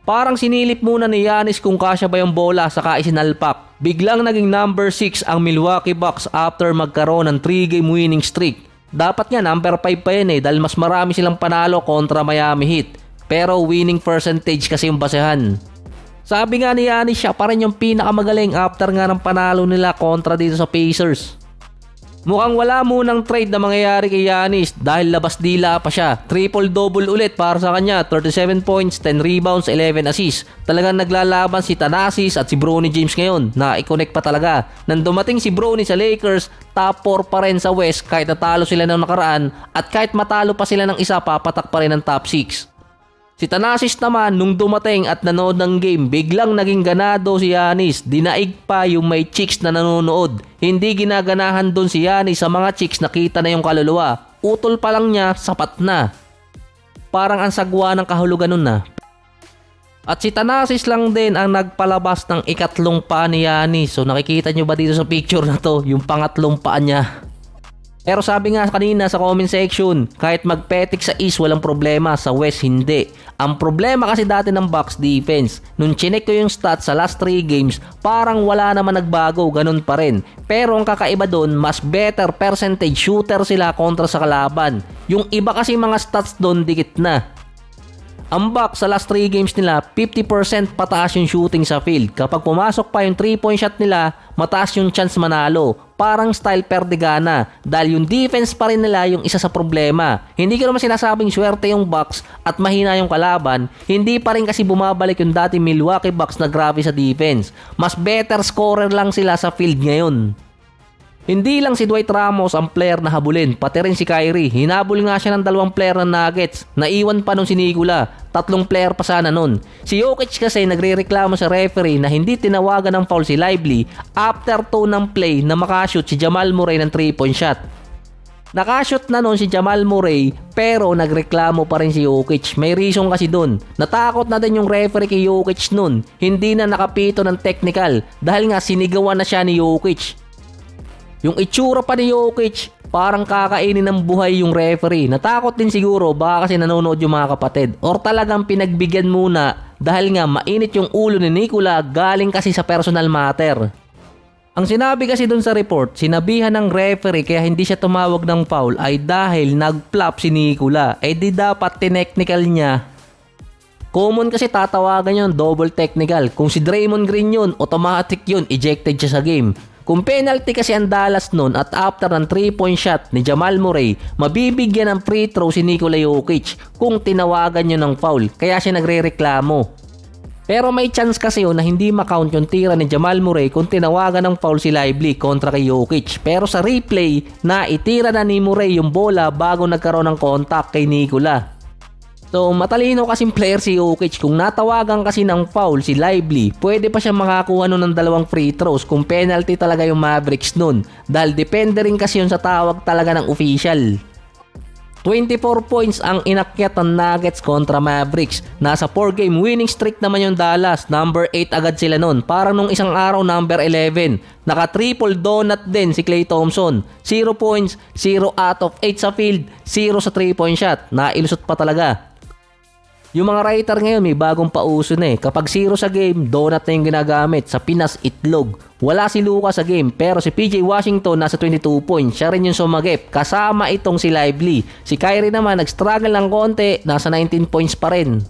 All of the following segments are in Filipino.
Parang sinilip muna ni Giannis kung kasya ba yung bola saka isinalpak. Biglang naging number 6 ang Milwaukee Bucks after magkaroon ng 3-game winning streak. Dapat nga number 5 pa yan dahil mas marami silang panalo kontra Miami Heat. Pero winning percentage kasi yung basehan. Sabi nga ni Giannis, siya pa rin yung pinakamagaling after nga ng panalo nila kontra dito sa Pacers. Mukhang wala munang trade na mangyayari kay Giannis dahil labas dila pa siya. Triple-double ulit para sa kanya, 37 points, 10 rebounds, 11 assists. Talagang naglalaban si Thanasis at si Bronny James ngayon na i-connect pa talaga. Nang dumating si Bronny sa Lakers, top 4 pa rin sa West kahit natalo sila ng nakaraan at kahit matalo pa sila ng isa, papatak pa rin ng top 6. Si Thanasis naman nung dumating at nanood ng game, biglang naging ganado si Giannis. Dinaig pa yung may chicks na nanonood. Hindi ginaganahan doon si Giannis sa mga chicks, nakita na yung kaluluwa. Utol pa lang niya, sapat na. Parang ang sagwa ng kahulugan nun na. At si Thanasis lang din ang nagpalabas ng ikatlong paa ni Giannis. So nakikita nyo ba dito sa picture na to, yung pangatlong paa niya. Pero sabi nga kanina sa comment section, kahit magpetik sa East walang problema, sa West hindi. Ang problema kasi dati ng Bucks defense. Nung chinek ko yung stats sa last 3 games, parang wala naman nagbago, ganun pa rin. Pero ang kakaiba doon, mas better percentage shooter sila kontra sa kalaban. Yung iba kasi mga stats doon dikit na. Ang Bucks sa last 3 games nila, 50% pataas yung shooting sa field. Kapag pumasok pa yung 3-point shot nila, mataas yung chance manalo. Parang style Perdigana dahil yung defense pa rin nila yung isa sa problema. Hindi ko naman sinasabing swerte yung Bucks at mahina yung kalaban. Hindi pa rin kasi bumabalik yung dati Milwaukee Bucks na grabe sa defense. Mas better scorer lang sila sa field ngayon. Hindi lang si Dwight Ramos ang player na habulin, pati rin si Kyrie. Hinabol nga siya ng 2 player ng Nuggets. Naiwan pa nung si Nikola. 3 player pa sana nun. Si Jokic kasi nagrereklamo sa referee na hindi tinawagan ng foul si Lively after 2 ng play na makashoot si Jamal Murray ng 3-point shot. Nakashoot na nun si Jamal Murray pero nagreklamo pa rin si Jokic. May reason kasi dun. Natakot na din yung referee kay Jokic nun. Hindi na nakapito ng technical dahil nga sinigawan na siya ni Jokic. Yung itsura pa ni Jokic, parang kakainin ng buhay yung referee. Natakot din siguro, baka kasi nanonood yung mga kapatid. Or talagang pinagbigyan muna dahil nga mainit yung ulo ni Nikola galing kasi sa personal matter. Ang sinabi kasi dun sa report, sinabihan ng referee kaya hindi siya tumawag ng foul ay dahil nag-flop si Nikola. Eh di dapat tinechnical niya. Common kasi tatawagan yun, double technical. Kung si Draymond Green yun, automatic yun, ejected siya sa game. Kung penalty kasi ang Dallas nun at after ng 3-point shot ni Jamal Murray, mabibigyan ng free throw si Nikola Jokic kung tinawagan nyo ng foul. Kaya siya nagre-reklamo. Pero may chance kasi yun na hindi makount yung tira ni Jamal Murray kung tinawagan ng foul si Lively kontra kay Jokic. Pero sa replay, na itira na ni Murray yung bola bago nagkaroon ng contact kay Nikola. So matalino kasing player si Jokic. Kung natawagan kasi ng foul si Lively, pwede pa siya makakuha nun ng 2 free throws kung penalty talaga yung Mavericks nun. Dahil depende rin kasi yun sa tawag talaga ng official. 24 points ang inakyat ng Nuggets kontra Mavericks. Nasa 4-game winning streak naman yung Dallas. Number 8 agad sila nun. Parang nung isang araw number 11. Naka-triple donut din si Klay Thompson. 0 points, 0 out of 8 sa field, 0 sa 3-point shot. Nailusot pa talaga. Yung mga writer ngayon may bagong pauso na Kapag 0 sa game, donut na yung ginagamit. Sa Pinas, itlog. Wala si Luka sa game pero si PJ Washington nasa 22 points. Siya rin yung sumagip. Kasama itong si Lively. Si Kyrie naman nag-struggle lang konti. Nasa 19 points pa rin.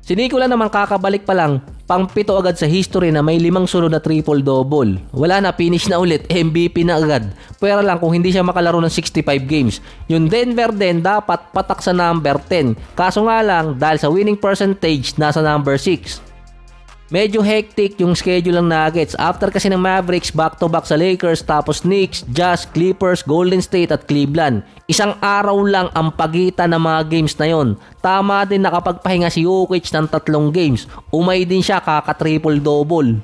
Si Nikola naman kakabalik pa lang. Pang-7 agad sa history na may 5 sunod na triple-double. Wala na, finish na ulit. MVP na agad. Pero lang kung hindi siya makalaro ng 65 games. Yung Denver din dapat patak sa number 10. Kaso nga lang dahil sa winning percentage nasa number 6. Medyo hectic yung schedule ng Nuggets. After kasi ng Mavericks, back-to-back sa Lakers, tapos Knicks, Jazz, Clippers, Golden State at Cleveland. Isang araw lang ang pagitan ng mga games na yon. Tama din nakapagpahinga si Jokic ng 3 games. Umay din siya kaka-triple-double.